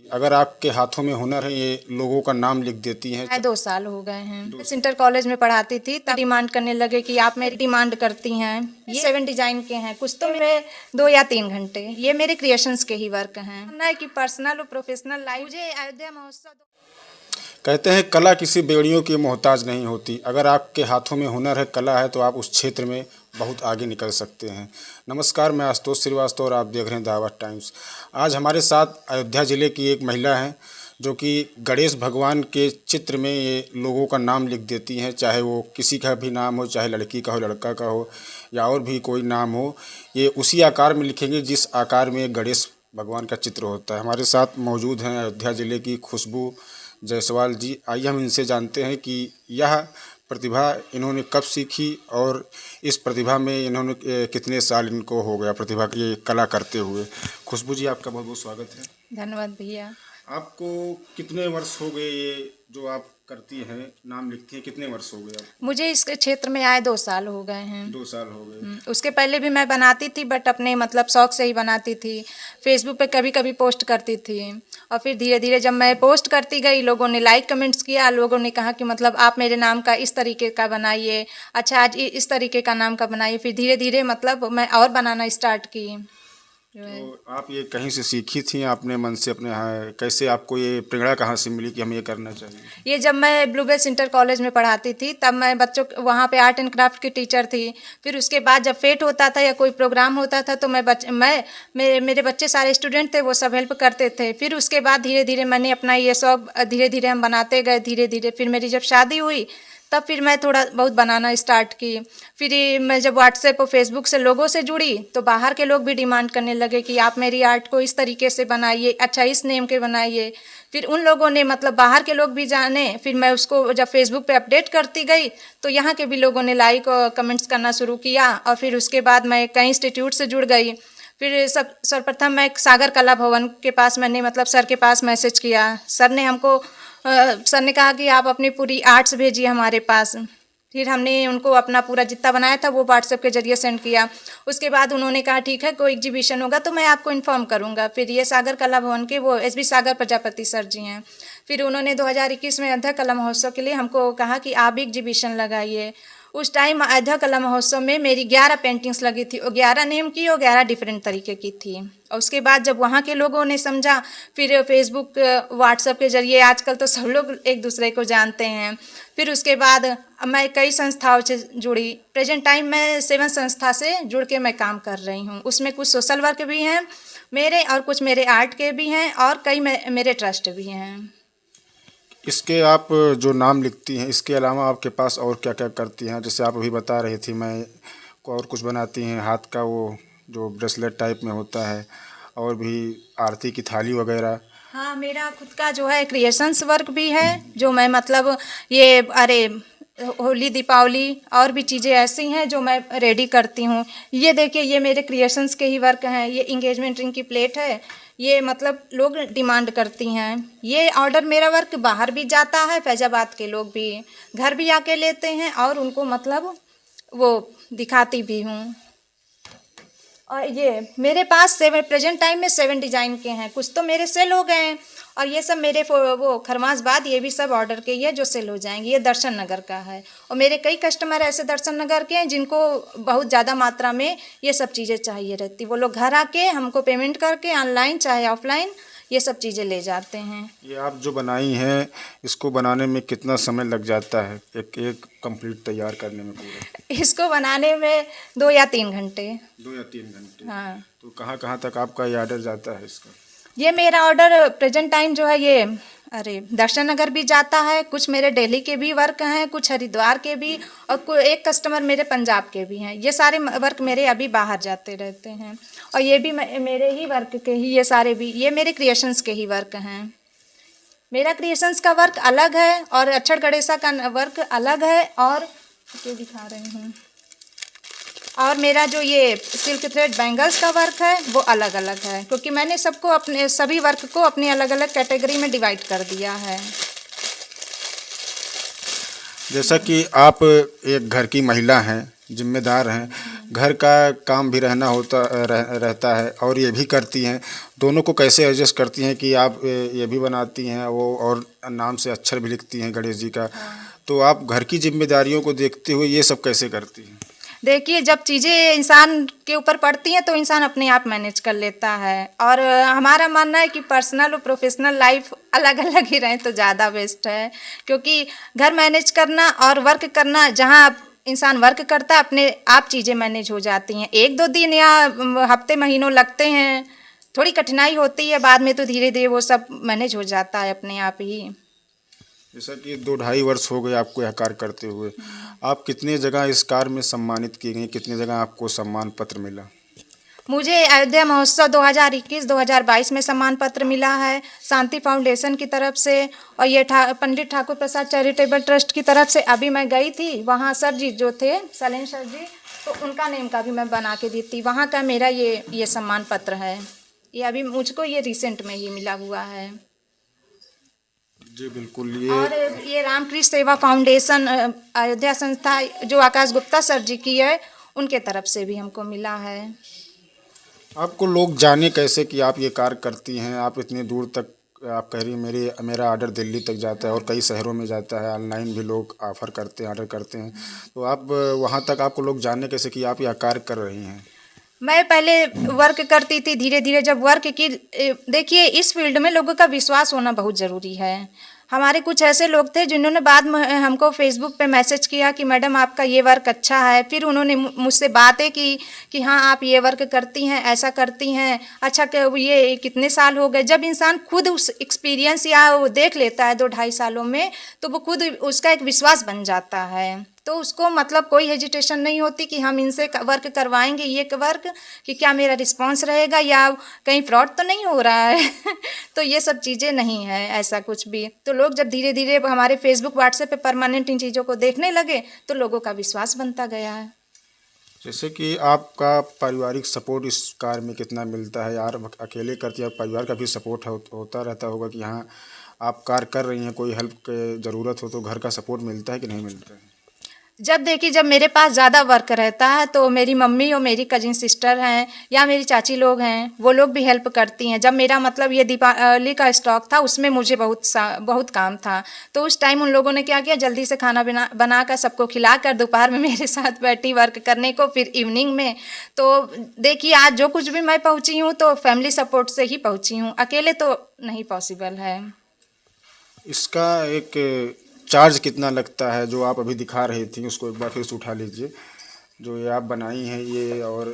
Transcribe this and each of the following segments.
अगर आपके हाथों में हुनर है, ये लोगों का नाम लिख देती हैं। 2 साल हो गए हैं। इंटर कॉलेज में पढ़ाती थी तब डिमांड करने लगे कि आप मेरी डिमांड करती हैं। ये 7 डिजाइन के हैं, कुछ तो मेरे 2 या 3 घंटे। ये मेरे क्रिएशंस के ही वर्क हैं, ना कि पर्सनल और प्रोफेशनल लाइफ। मुझे अयोध्या महोत्सव कहते हैं कला किसी बेड़ियों की मोहताज नहीं होती। अगर आपके हाथों में हुनर है, कला है, तो आप उस क्षेत्र में बहुत आगे निकल सकते हैं। नमस्कार, मैं आशुतोष श्रीवास्तव और आप देख रहे हैं दावत टाइम्स। आज हमारे साथ अयोध्या ज़िले की एक महिला हैं जो कि गणेश भगवान के चित्र में ये लोगों का नाम लिख देती हैं, चाहे वो किसी का भी नाम हो, चाहे लड़की का हो, लड़का का हो या और भी कोई नाम हो। ये उसी आकार में लिखेंगे जिस आकार में गणेश भगवान का चित्र होता है। हमारे साथ मौजूद हैं अयोध्या ज़िले की खुशबू जायसवाल जी। आइए हम इनसे जानते हैं कि यह प्रतिभा इन्होंने कब सीखी और इस प्रतिभा में इन्होंने कितने साल इनको हो गया प्रतिभा की कला करते हुए। खुशबू जी, आपका बहुत बहुत स्वागत है। धन्यवाद भैया। आपको कितने वर्ष हो गए ये जो आप करती हैं, नाम लिखती हैं, कितने वर्ष हो गए आपको? मुझे इस क्षेत्र में आए 2 साल हो गए हैं। 2 साल हो गए। उसके पहले भी मैं बनाती थी, बट अपने मतलब शौक से ही बनाती थी। फेसबुक पे कभी कभी पोस्ट करती थी और फिर धीरे धीरे जब मैं पोस्ट करती गई, लोगों ने लाइक कमेंट्स किया। लोगों ने कहा कि मतलब आप मेरे नाम का इस तरीके का बनाइए, अच्छा आज इस तरीके का नाम का बनाइए। फिर धीरे धीरे मतलब मैं और बनाना स्टार्ट की। तो आप ये कहीं से सीखी थी, आपने मन से अपने कैसे आपको ये प्रेरणा कहाँ से मिली कि हम ये करना चाहिए? ये जब मैं ब्लूबेल इंटर कॉलेज में पढ़ाती थी तब मैं बच्चों वहाँ पे आर्ट एंड क्राफ्ट की टीचर थी। फिर उसके बाद जब फेट होता था या कोई प्रोग्राम होता था तो मेरे बच्चे सारे स्टूडेंट थे, वो सब हेल्प करते थे। फिर उसके बाद धीरे धीरे मैंने अपना ये शौक धीरे धीरे हम बनाते गए। धीरे धीरे फिर मेरी जब शादी हुई तब फिर मैं थोड़ा बहुत बनाना स्टार्ट की। फिर मैं जब व्हाट्सएप और फेसबुक से लोगों से जुड़ी तो बाहर के लोग भी डिमांड करने लगे कि आप मेरी आर्ट को इस तरीके से बनाइए, अच्छा इस नेम के बनाइए। फिर उन लोगों ने मतलब बाहर के लोग भी जाने। फिर मैं उसको जब फेसबुक पे अपडेट करती गई तो यहाँ के भी लोगों ने लाइक और कमेंट्स करना शुरू किया। और फिर उसके बाद मैं कई इंस्टीट्यूट से जुड़ गई। फिर सर्वप्रथम मैं सागर कला भवन के पास मैंने मतलब सर के पास मैसेज किया। सर ने कहा कि आप अपनी पूरी आर्ट्स भेजिए हमारे पास। फिर हमने उनको अपना पूरा जितना बनाया था वो व्हाट्सएप के जरिए सेंड किया। उसके बाद उन्होंने कहा ठीक है, कोई एग्जीबिशन होगा तो मैं आपको इन्फॉर्म करूंगा। फिर ये सागर कला भवन के वो एस बी सागर प्रजापति सर जी हैं। फिर उन्होंने 2021 में अयोध्या कला महोत्सव के लिए हमको कहा कि आप भी एग्जीबिशन लगाइए। उस टाइम अयोध्या कला महोत्सव में मेरी 11 पेंटिंग्स लगी थी और 11 नेम की और 11 डिफरेंट तरीके की थी। और उसके बाद जब वहाँ के लोगों ने समझा, फिर फेसबुक व्हाट्सएप के जरिए आजकल तो सब लोग एक दूसरे को जानते हैं। फिर उसके बाद मैं कई संस्थाओं से जुड़ी। प्रेजेंट टाइम में 7 संस्था से जुड़ के मैं काम कर रही हूँ। उसमें कुछ सोशल वर्क भी हैं मेरे और कुछ मेरे आर्ट के भी हैं और कई मेरे ट्रस्ट भी हैं। इसके आप जो नाम लिखती हैं, इसके अलावा आपके पास और क्या क्या करती हैं? जैसे आप अभी बता रही थी, मैं को और कुछ बनाती हैं, हाथ का वो जो ब्रेसलेट टाइप में होता है, और भी आरती की थाली वगैरह। हाँ, मेरा खुद का जो है क्रिएशंस वर्क भी है जो मैं मतलब ये होली दीपावली और भी चीज़ें ऐसी हैं जो मैं रेडी करती हूँ। ये देखिए, ये मेरे क्रिएशंस के ही वर्क हैं। ये इंगेजमेंट रिंग की प्लेट है। ये मतलब लोग डिमांड करती हैं। ये ऑर्डर मेरा वर्क बाहर भी जाता है, फैजाबाद के लोग भी घर भी आके लेते हैं और उनको मतलब वो दिखाती भी हूँ। और ये मेरे पास प्रेजेंट टाइम में 7 डिजाइन के हैं, कुछ तो मेरे सेल हो गए हैं और ये सब मेरे वो खरमासबाद ये भी सब ऑर्डर के ही है जो सेल हो जाएंगे। ये दर्शन नगर का है और मेरे कई कस्टमर ऐसे दर्शन नगर के हैं जिनको बहुत ज़्यादा मात्रा में ये सब चीज़ें चाहिए रहती। वो लोग घर आके हमको पेमेंट करके ऑनलाइन चाहे ऑफलाइन ये सब चीज़ें ले जाते हैं। ये आप जो बनाई हैं, इसको बनाने में कितना समय लग जाता है, एक कंप्लीट तैयार करने में पूरा? इसको बनाने में 2 या 3 घंटे। 2 या 3 घंटे। हाँ, तो कहाँ कहाँ तक आपका ये ऑर्डर जाता है इसका? ये मेरा ऑर्डर प्रेजेंट टाइम जो है ये दर्शन नगर भी जाता है। कुछ मेरे दिल्ली के भी वर्क हैं, कुछ हरिद्वार के भी और एक कस्टमर मेरे पंजाब के भी हैं। ये सारे वर्क मेरे अभी बाहर जाते रहते हैं और ये भी मेरे ही वर्क के ही, ये सारे भी ये मेरे क्रिएशंस के ही वर्क हैं। मेरा क्रिएशंस का वर्क अलग है और अक्षर गणेशा का वर्क अलग है और ये दिखा रही हूँ। और मेरा जो ये सिल्क थ्रेड बैंगल्स का वर्क है वो अलग अलग है, क्योंकि मैंने सबको अपने सभी वर्क को अपनी अलग अलग कैटेगरी में डिवाइड कर दिया है। जैसा कि आप एक घर की महिला हैं, जिम्मेदार हैं, घर का काम भी रहता है और ये भी करती हैं, दोनों को कैसे एडजस्ट करती हैं कि आप ये भी बनाती हैं वो और नाम से अक्षर भी लिखती हैं गणेश जी का, तो आप घर की जिम्मेदारियों को देखते हुए ये सब कैसे करती हैं? देखिए, जब चीज़ें इंसान के ऊपर पड़ती हैं तो इंसान अपने आप मैनेज कर लेता है, और हमारा मानना है कि पर्सनल और प्रोफेशनल लाइफ अलग अलग ही रहें तो ज़्यादा बेस्ट है, क्योंकि घर मैनेज करना और वर्क करना, जहाँ इंसान वर्क करता है अपने आप चीज़ें मैनेज हो जाती हैं। 1-2 दिन या हफ्ते महीनों लगते हैं, थोड़ी कठिनाई होती है, बाद में तो धीरे धीरे वो सब मैनेज हो जाता है अपने आप ही। जैसा कि 2-2.5 वर्ष हो गए आपको यह कार्य करते हुए, आप कितने जगह इस कार्य में सम्मानित की गई, कितने जगह आपको सम्मान पत्र मिला? मुझे अयोध्या महोत्सव 2021-2022 में सम्मान पत्र मिला है शांति फाउंडेशन की तरफ से, और ये पंडित ठाकुर प्रसाद चैरिटेबल ट्रस्ट की तरफ से। अभी मैं गई थी वहाँ, सर जी जो थे सलेन सर जी, तो उनका नेम का भी मैं बना के दी थी, वहाँ का मेरा ये सम्मान पत्र है। ये अभी मुझको ये रिसेंट में ही मिला हुआ है। जी बिल्कुल। और ये रामकृष्ण सेवा फाउंडेशन अयोध्या संस्था जो आकाश गुप्ता सर जी की है, उनके तरफ से भी हमको मिला है। आपको लोग जाने कैसे कि आप ये कार्य करती हैं? आप इतनी दूर तक, आप कह रही हैं मेरा ऑर्डर दिल्ली तक जाता है और कई शहरों में जाता है, ऑनलाइन भी लोग ऑफ़र करते हैं, ऑर्डर करते हैं, तो आप वहाँ तक आपको लोग जाने कैसे कि आप यह कार्य कर रही हैं? मैं पहले वर्क करती थी, धीरे धीरे जब वर्क की, देखिए इस फील्ड में लोगों का विश्वास होना बहुत ज़रूरी है। हमारे कुछ ऐसे लोग थे जिन्होंने बाद में हमको फेसबुक पे मैसेज किया कि मैडम आपका ये वर्क अच्छा है, फिर उन्होंने मुझसे बातें की कि हाँ आप ये वर्क करती हैं, ऐसा करती हैं, अच्छा ये कितने साल हो गए। जब इंसान खुद उस एक्सपीरियंस या वो देख लेता है 2-2.5 सालों में, तो वो खुद उसका एक विश्वास बन जाता है, तो उसको मतलब कोई हेजिटेशन नहीं होती कि हम इनसे वर्क करवाएंगे ये वर्क, कि क्या मेरा रिस्पांस रहेगा या कहीं फ्रॉड तो नहीं हो रहा है तो ये सब चीज़ें नहीं है ऐसा कुछ भी। तो लोग जब धीरे धीरे हमारे फेसबुक व्हाट्सएप पे परमानेंट इन चीज़ों को देखने लगे तो लोगों का विश्वास बनता गया है। जैसे कि आपका पारिवारिक सपोर्ट इस कार्य में कितना मिलता है? यार अकेले करती है, परिवार का भी सपोर्ट होता रहता होगा कि हाँ आप कार्य कर रही हैं, कोई हेल्प की ज़रूरत हो तो घर का सपोर्ट मिलता है कि नहीं मिलता है? जब देखिए, जब मेरे पास ज़्यादा वर्क रहता है तो मेरी मम्मी और मेरी कजिन सिस्टर हैं या मेरी चाची लोग हैं, वो लोग भी हेल्प करती हैं। जब मेरा मतलब ये दीपावली का स्टॉक था, उसमें मुझे बहुत काम था, तो उस टाइम उन लोगों ने क्या किया, जल्दी से खाना बना कर सबको खिला कर दोपहर में मेरे साथ बैठी वर्क करने को, फिर इवनिंग में। तो देखिए, आज जो कुछ भी मैं पहुँची हूँ तो फैमिली सपोर्ट से ही पहुँची हूँ, अकेले तो नहीं पॉसिबल है। इसका एक चार्ज कितना लगता है? जो आप अभी दिखा रही थी उसको एक बार फिर से उठा लीजिए, जो ये आप बनाई हैं ये, और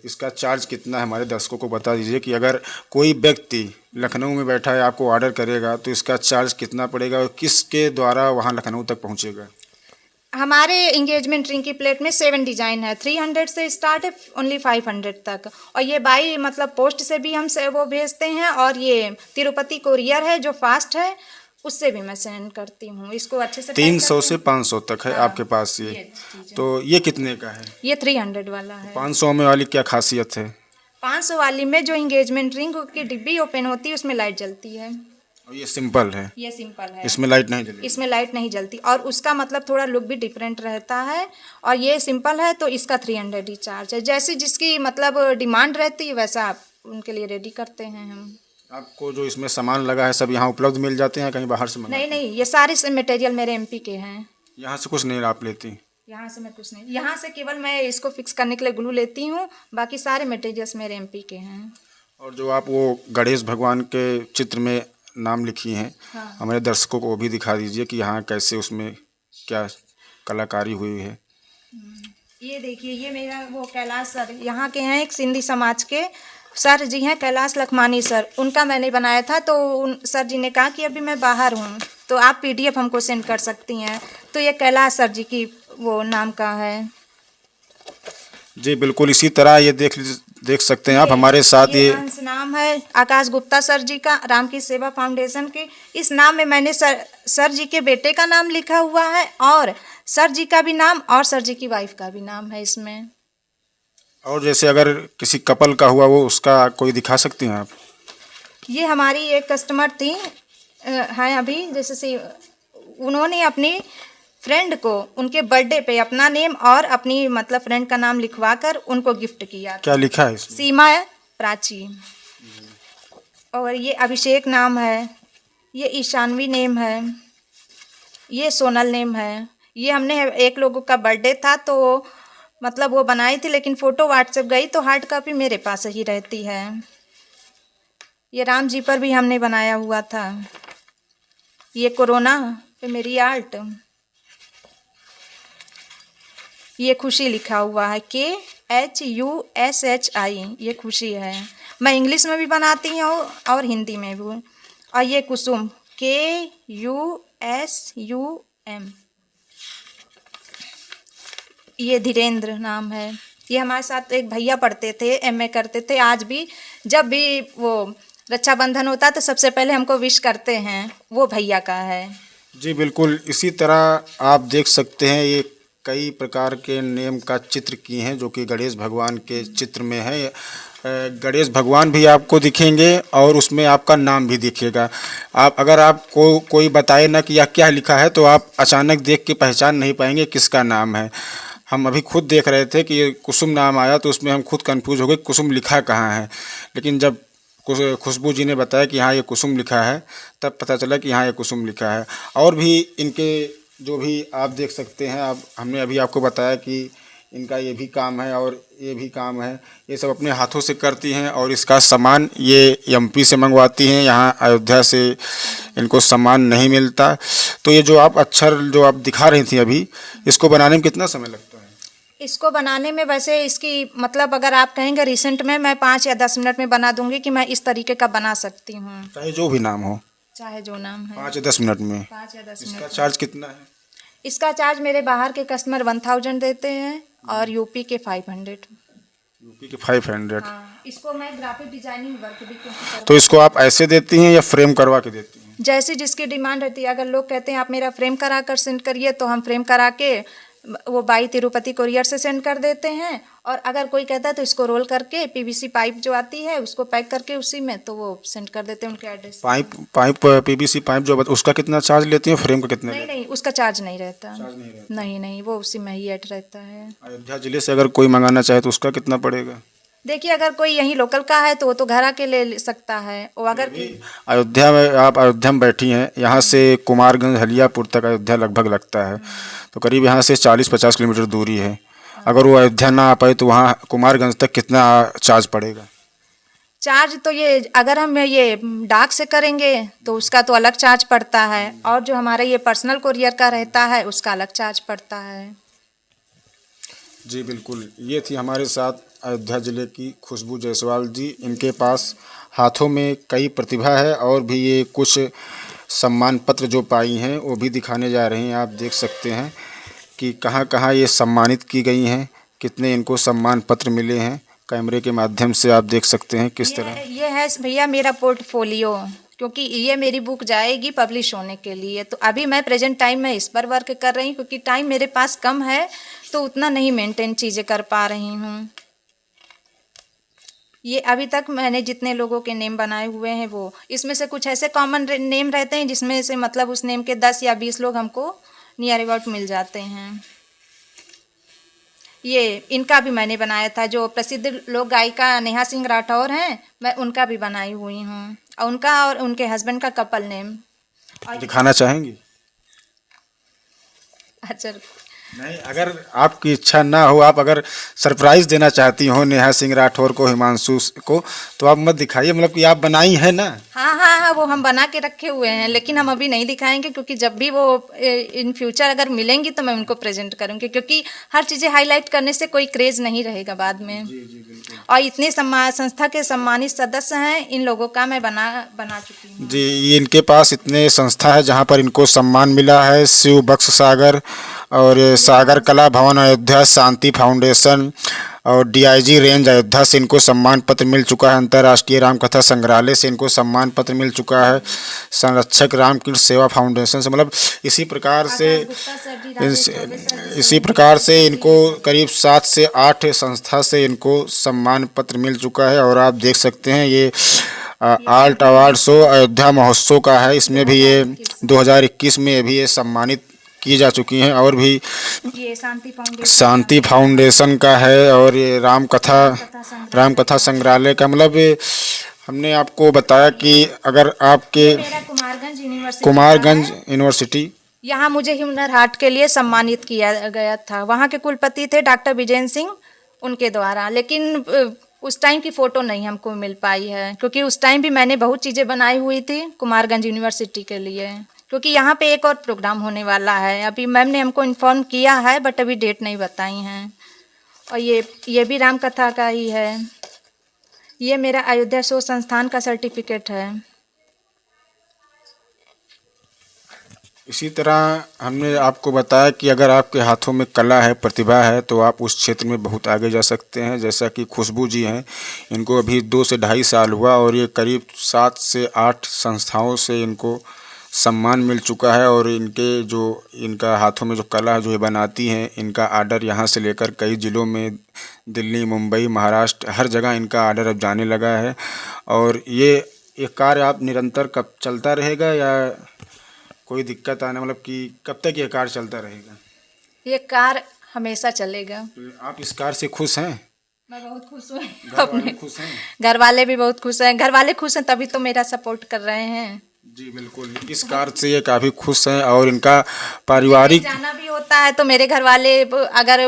इसका चार्ज कितना है हमारे दर्शकों को बता दीजिए कि अगर कोई व्यक्ति लखनऊ में बैठा है आपको ऑर्डर करेगा तो इसका चार्ज कितना पड़ेगा और किसके द्वारा वहाँ लखनऊ तक पहुँचेगा? हमारे इंगेजमेंट रिंग की प्लेट में 7 डिज़ाइन है, 300 से स्टार्ट है ओनली 500 तक, और ये बाई मतलब पोस्ट से भी हम से वो भेजते हैं, और ये तिरुपति कोरियर है जो फास्ट है, उससे भी मैं सेंड करती हूँ। इसको अच्छे से 300 से 500 तक है आपके पास ये, तो ये कितने का है? ये 300 वाला है। 500 में वाली क्या खासियत है? 500 वाली में जो इंगेजमेंट रिंग की डिब्बी ओपन होती है उसमें लाइट जलती है। और ये सिंपल है? ये सिंपल है, इसमें लाइट नहीं जलेगी? इसमें लाइट नहीं जलती, और उसका मतलब थोड़ा लुक भी डिफरेंट रहता है। और ये सिंपल है तो इसका 300 ही चार्ज है, जैसे जिसकी मतलब डिमांड रहती है वैसा आप उनके लिए रेडी करते हैं हम। आपको जो इसमें सामान लगा है सब यहाँ उपलब्ध मिल जाते हैं, कहीं बाहर से मंगाते हैं? नहीं, ये सारे मटेरियल मेरे एमपी के हैं। यहाँ से कुछ नहीं आप लेती? यहाँ से मैं कुछ नहीं, यहाँ से केवल मैं इसको फिक्स करने के लिए ग्लू लेती हूँ, बाकी सारे मटेरियल्स मेरे एमपी के हैं। और जो आप वो गणेश भगवान के चित्र में नाम लिखी हैं, हाँ। हमारे दर्शकों को वो भी दिखा दीजिए कि यहाँ कैसे उसमें क्या कलाकारी हुई है। ये देखिए, ये मेरा वो कैलाश सर यहाँ के हैं, एक सिंधी समाज के सर जी हैं, कैलाश लखमानी सर, उनका मैंने बनाया था। तो उन सर जी ने कहा कि अभी मैं बाहर हूँ तो आप PDF हमको सेंड कर सकती हैं, तो ये कैलाश सर जी की वो नाम का है। जी बिल्कुल, इसी तरह ये देख सकते हैं आप हमारे साथ ये नाम है आकाश गुप्ता सर जी का, राम की सेवा फाउंडेशन के। इस नाम में मैंने सर जी के बेटे का नाम लिखा हुआ है, और सर जी का भी नाम, और सर जी की वाइफ का भी नाम है इसमें। और जैसे अगर किसी कपल का हुआ वो उसका कोई दिखा सकती हैं आप? ये हमारी एक कस्टमर थी हैं अभी, जैसे उन्होंने अपनी फ्रेंड को उनके बर्थडे पे अपना नेम और अपनी मतलब फ्रेंड का नाम लिखवा कर उनको गिफ्ट किया। क्या लिखा है इसमें? सीमा प्राची, और ये अभिषेक नाम है, ये ईशानवी नेम है, ये सोनल नेम है। ये हमने एक लोगों का बर्थडे था तो मतलब वो बनाई थी, लेकिन फ़ोटो व्हाट्सएप गई तो हार्ड कॉपी मेरे पास ही रहती है। ये राम जी पर भी हमने बनाया हुआ था। ये कोरोना पे मेरी आर्ट, ये खुशी लिखा हुआ है, KHUSHI, ये खुशी है। मैं इंग्लिश में भी बनाती हूँ और हिंदी में भी। और ये कुसुम, KUSUM, ये धीरेन्द्र नाम है। ये हमारे साथ एक भैया पढ़ते थे, MA करते थे। आज भी जब भी वो रक्षाबंधन होता है तो सबसे पहले हमको विश करते हैं, वो भैया का है। जी बिल्कुल, इसी तरह आप देख सकते हैं ये कई प्रकार के नेम का चित्र किए हैं जो कि गणेश भगवान के चित्र में है। गणेश भगवान भी आपको दिखेंगे और उसमें आपका नाम भी दिखेगा। आप अगर आपको कोई बताए ना कि यह क्या लिखा है तो आप अचानक देख के पहचान नहीं पाएंगे किसका नाम है। हम अभी खुद देख रहे थे कि ये कुसुम नाम आया तो उसमें हम खुद कंफ्यूज हो गए कुसुम लिखा कहाँ है, लेकिन जब खुशबू जी ने बताया कि हाँ ये कुसुम लिखा है तब पता चला कि हाँ ये कुसुम लिखा है। और भी इनके जो भी आप देख सकते हैं, आप हमने अभी आपको बताया कि इनका ये भी काम है और ये भी काम है। ये सब अपने हाथों से करती हैं और इसका सामान ये MP से मंगवाती हैं। यहाँ अयोध्या से इनको सामान नहीं मिलता। तो ये जो आप अक्षर जो आप दिखा रही थी अभी, इसको बनाने में कितना समय लगता है? इसको बनाने में वैसे इसकी मतलब अगर आप कहेंगे रिसेंट में मैं 5 या 10 मिनट में बना दूंगी कि मैं इस तरीके का बना सकती हूँ। चाहे जो भी नाम हो, चाहे जो नाम है, 5 या 10 मिनट में। 5 या 10 इसका मिनट। चार्ज कितना है? इसका चार्ज मेरे बाहर के कस्टमर 1000 देते हैं और यूपी के 500। यूपी के 500। हाँ, इसको मैं ग्राफिक डिजाइनिंग वर्क भी क्योंकि तो इसको आप ऐसे देती हैं या फ्रेम करवा के देती हैं? जैसी जिसकी डिमांड रहती है। अगर लोग कहते हैं आप मेरा फ्रेम करा कर सेंड करिए तो हम फ्रेम करा के वो बाई तिरुपति कोरियर से सेंड कर देते हैं। और अगर कोई कहता है तो इसको रोल करके PVC पाइप जो आती है उसको पैक करके उसी में तो वो सेंड कर देते हैं उनके एड्रेस। पाइप PVC पाइप जो उसका कितना चार्ज लेती हैं? फ्रेम का कितना? नहीं नहीं, उसका चार्ज नहीं रहता। चार्ज नहीं रहता। नहीं नहीं, वो उसी में ही ऐड रहता है। अयोध्या जिले से अगर कोई मंगाना चाहे तो उसका कितना पड़ेगा? देखिए, अगर कोई यहीं लोकल का है तो वो तो घर आके ले सकता है। और अगर अयोध्या में आप अयोध्या में बैठी हैं, यहाँ से कुमारगंज हलियापुर तक अयोध्या लगभग लगता है, तो करीब यहाँ से 40-50 किलोमीटर दूरी है। अगर वो अयोध्या ना आ पाए तो वहाँ कुमारगंज तक कितना चार्ज पड़ेगा? चार्ज तो ये अगर हम ये डाक से करेंगे तो उसका तो अलग चार्ज पड़ता है, और जो हमारा ये पर्सनल कोरियर का रहता है उसका अलग चार्ज पड़ता है। जी बिल्कुल, ये थी हमारे साथ अयोध्या ज़िले की खुशबू जायसवाल जी। इनके पास हाथों में कई प्रतिभा है और भी ये कुछ सम्मान पत्र जो पाई हैं वो भी दिखाने जा रही हैं। आप देख सकते हैं कि कहाँ कहाँ ये सम्मानित की गई हैं, कितने इनको सम्मान पत्र मिले हैं। कैमरे के माध्यम से आप देख सकते हैं किस तरह। ये है भैया मेरा पोर्टफोलियो, क्योंकि ये मेरी बुक जाएगी पब्लिश होने के लिए। तो अभी मैं प्रेजेंट टाइम में इस पर वर्क कर रही हूँ, क्योंकि टाइम मेरे पास कम है तो उतना नहीं मेंटेन चीज़ें कर पा रही हूँ। ये अभी तक मैंने जितने लोगों के नेम बनाए हुए हैं वो इसमें से कुछ ऐसे कॉमन नेम रहते हैं जिसमें से मतलब उस नेम के 10 या 20 लोग हमको नियर अबाउट मिल जाते हैं। ये इनका भी मैंने बनाया था, जो प्रसिद्ध लोक गायिका नेहा सिंह राठौर हैं, मैं उनका भी बनाई हुई हूँ, और उनका और उनके हस्बैंड का कपल नेम। दिखाना चाहेंगी? अच्छा नहीं, अगर आपकी इच्छा ना हो, आप अगर सरप्राइज देना चाहती हो नेहा सिंह राठौर को, हिमांशु को, तो आप मत दिखाइए, मतलब कि आप बनाई है ना। हाँ, वो हम बना के रखे हुए हैं, लेकिन हम अभी नहीं दिखाएंगे, क्योंकि जब भी वो इन फ्यूचर अगर मिलेंगी तो मैं उनको प्रेजेंट करूँगी, क्योंकि हर चीज़ें हाईलाइट करने से कोई क्रेज नहीं रहेगा बाद में। और इतने संस्था के सम्मानित सदस्य हैं, इन लोगों का मैं बना चुकी हूँ। जी, ये इनके पास इतने संस्था है जहाँ पर इनको सम्मान मिला है। शिव बख्श सागर और सागर कला भवन अयोध्या, शांति फाउंडेशन और DIG रेंज अयोध्या से इनको सम्मान पत्र मिल चुका है। अंतर्राष्ट्रीय रामकथा संग्रहालय से इनको सम्मान पत्र मिल चुका है। संरक्षक रामकृष्ण सेवा फाउंडेशन से, मतलब इसी प्रकार से इनको करीब 7 से 8 संस्था से इनको सम्मान पत्र मिल चुका है। और आप देख सकते हैं ये आर्ट अवार्ड शो अयोध्या महोत्सव का है, इसमें भी ये 2021 में भी ये सम्मानित की जा चुकी हैं, और भी ये शांति फाउंडेशन शांति फाउंडेशन का है, और ये राम कथा संग्रहालय का। मतलब हमने आपको बताया कि अगर आपके मेरा कुमारगंज कुमारगंज यूनिवर्सिटी, यहाँ मुझे हुनर हाट के लिए सम्मानित किया गया था। वहाँ के कुलपति थे डॉक्टर विजय सिंह, उनके द्वारा। लेकिन उस टाइम की फ़ोटो नहीं हमको मिल पाई है, क्योंकि उस टाइम भी मैंने बहुत चीज़ें बनाई हुई थी कुमारगंज यूनिवर्सिटी के लिए, क्योंकि यहाँ पे एक और प्रोग्राम होने वाला है। अभी मैम ने हमको इन्फॉर्म किया है, बट अभी डेट नहीं बताई हैं। और ये भी राम कथा का ही है। ये मेरा अयोध्या शोध संस्थान का सर्टिफिकेट है। इसी तरह हमने आपको बताया कि अगर आपके हाथों में कला है, प्रतिभा है, तो आप उस क्षेत्र में बहुत आगे जा सकते हैं। जैसा कि खुशबू जी हैं, इनको अभी 2 से ढाई साल हुआ और ये करीब 7 से 8 संस्थाओं से इनको सम्मान मिल चुका है। और इनका हाथों में जो कला है, जो ये बनाती हैं, इनका आर्डर यहाँ से लेकर कई ज़िलों में, दिल्ली, मुंबई, महाराष्ट्र, हर जगह इनका आर्डर अब जाने लगा है। और ये कार्य आप निरंतर कब चलता रहेगा, या कोई दिक्कत आने, मतलब कि कब तक ये कार्य चलता रहेगा? ये कार हमेशा चलेगा। तो आप इस कार्य से खुश हैं? मैं बहुत खुश हूँ। घर वाले खुश हैं? घर वाले भी बहुत खुश हैं। घर वाले खुश हैं तभी तो मेरा सपोर्ट कर रहे हैं। जी बिल्कुल, इस कार्य से ये काफ़ी खुश हैं। और इनका पारिवारिक जाना भी होता है तो मेरे घर वाले, अगर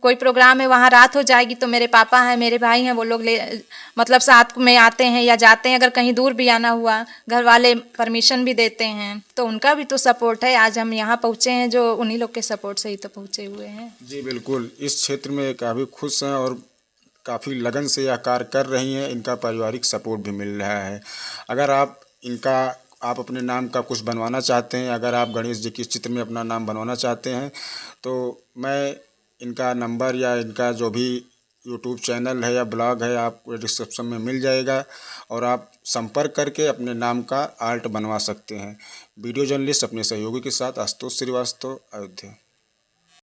कोई प्रोग्राम है वहाँ रात हो जाएगी तो मेरे पापा हैं, मेरे भाई हैं, वो लोग मतलब साथ में आते हैं या जाते हैं। अगर कहीं दूर भी आना हुआ, घर वाले परमिशन भी देते हैं, तो उनका भी तो सपोर्ट है। आज हम यहाँ पहुँचे हैं, जो उन्हीं लोग के सपोर्ट से ही तो पहुँचे हुए हैं। जी बिल्कुल, इस क्षेत्र में काफ़ी खुश हैं और काफ़ी लगन से यह कार्य कर रही हैं। इनका पारिवारिक सपोर्ट भी मिल रहा है। अगर आप अपने नाम का कुछ बनवाना चाहते हैं, अगर आप गणेश जी के चित्र में अपना नाम बनवाना चाहते हैं, तो मैं इनका नंबर या इनका जो भी यूट्यूब चैनल है या ब्लॉग है, आपको डिस्क्रिप्शन में मिल जाएगा, और आप संपर्क करके अपने नाम का आर्ट बनवा सकते हैं। वीडियो जर्नलिस्ट अपने सहयोगी के साथ आशुतोष श्रीवास्तव, अयोध्या।